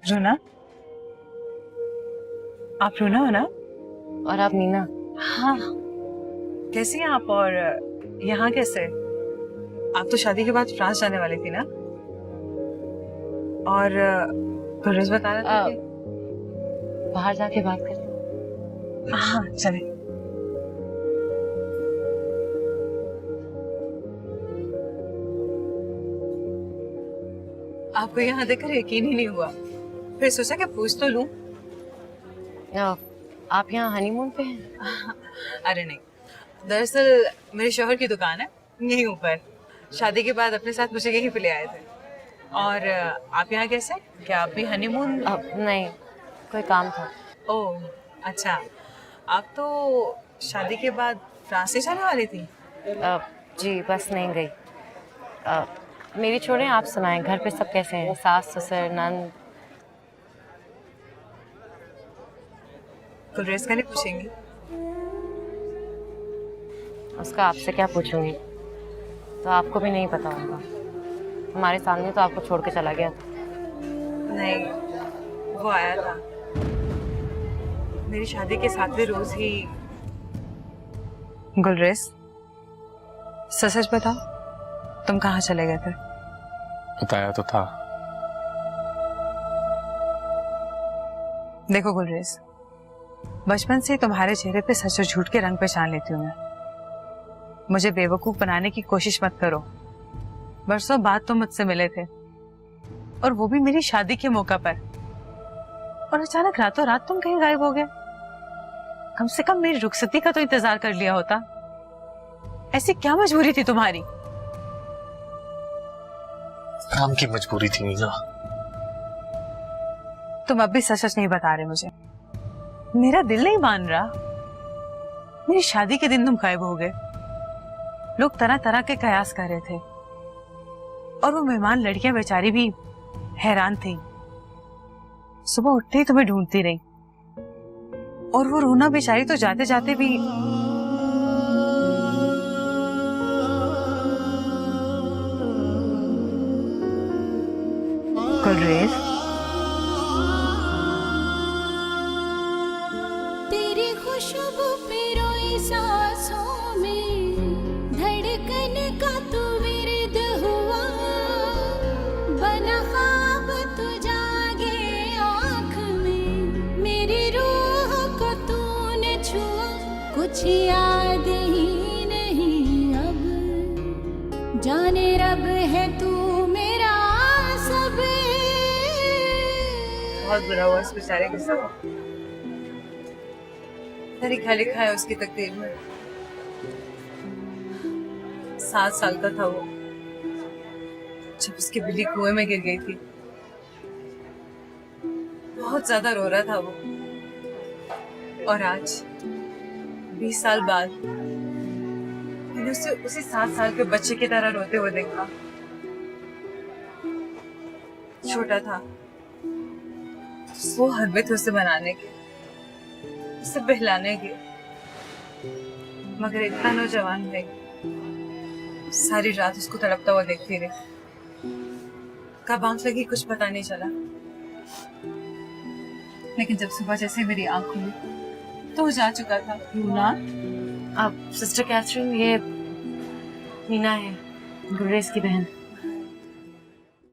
रूना, आप रूना हो ना? और आप मीना? हाँ। कैसी हैं आप और यहाँ कैसे? आप तो शादी के बाद फ्रांस जाने वाली थी ना? और गुररेज बता रहा था कि बाहर जाके बात करते। हाँ चले। आपको यहाँ देखकर यकीन ही नहीं हुआ, फिर सोचा कि पूछ तो लूं। आप यहाँ हनीमून पे हैं? अरे नहीं, दरअसल मेरे शौहर की दुकान है यहीं ऊपर। शादी के बाद अपने साथ मुझे यहीं पे ले आए थे। और आप यहाँ कैसे? क्या आप भी हनीमून? नहीं, कोई काम था। ओह अच्छा, आप तो शादी के बाद फ्रांस से जाने वाली थी? जी बस नहीं गई। मेरी छोड़ें, आप सुनाएं, घर पे सब कैसे हैं? सास ससुर नंद? गुलरेज का नहीं पूछेंगी? उसका आपसे क्या पूछूंगी, तो आपको भी नहीं पता होगा। हमारे सामने तो आपको छोड़ के चला गया था। नहीं, वो आया था मेरी शादी के 7वें रोज ही। गुलरेज, सच सच बताओ, तुम कहाँ चले गए थे? बताया तो था। देखो गुलरेज, बचपन से तुम्हारे चेहरे पे सच और झूठ के रंग पहचान लेती हूँ मैं। मुझे बेवकूफ बनाने की कोशिश मत करो। बरसों बाद तुम मुझसे मिले थे, और वो भी मेरी शादी के मौका पर, और अचानक रातों रात तुम कहीं गायब हो गए। कम से कम मेरी रुखसती का तो इंतजार कर लिया होता। ऐसी क्या मजबूरी थी तुम्हारी? काम की मजबूरी थी मीना। तुम अब भी सच सच नहीं बता रहे मुझे। मेरा दिल नहीं मान रहा। मेरी शादी के दिन तुम गायब हो गए। लोग तरह तरह के कयास कर रहे थे, और वो मेहमान लड़कियां बेचारी भी हैरान थी। सुबह उठते ही तुम्हें ढूंढती रही, और वो रूना बेचारी तो जाते जाते भी। गुलरेज, तेरी खुशबू पे रोई सांसों में, धड़कन का तू विरद हुआ, बना ख्वाब तू जागे आँख में, मेरी रूह को तूने छुआ, कुछ याद ही नहीं अब, जाने रब है तू मेरा सब। बहुत बुरा हुआ उस बेचारे के साथ। लिखा लिखा है उसकी तकदीर में। 7 साल का था वो जब उसकी बिल्ली कुएं में गिर गई थी। बहुत ज्यादा रो रहा था वो, और आज 20 साल बाद मैंने उसे उसी 7 साल के बच्चे की तरह रोते हुए देखा। छोटा था, वो हर थे उसे बनाने के, उसे बहलाने के, मगर इतना नौजवान है। सारी रात उसको तड़पता हुआ देखती रही। कब आंख लगी कुछ पता नहीं चला, लेकिन जब सुबह जैसे मेरी आंख खुली तो वो जा चुका था। रूना, अब सिस्टर कैथरीन, ये मीना है, गुलरेज की बहन।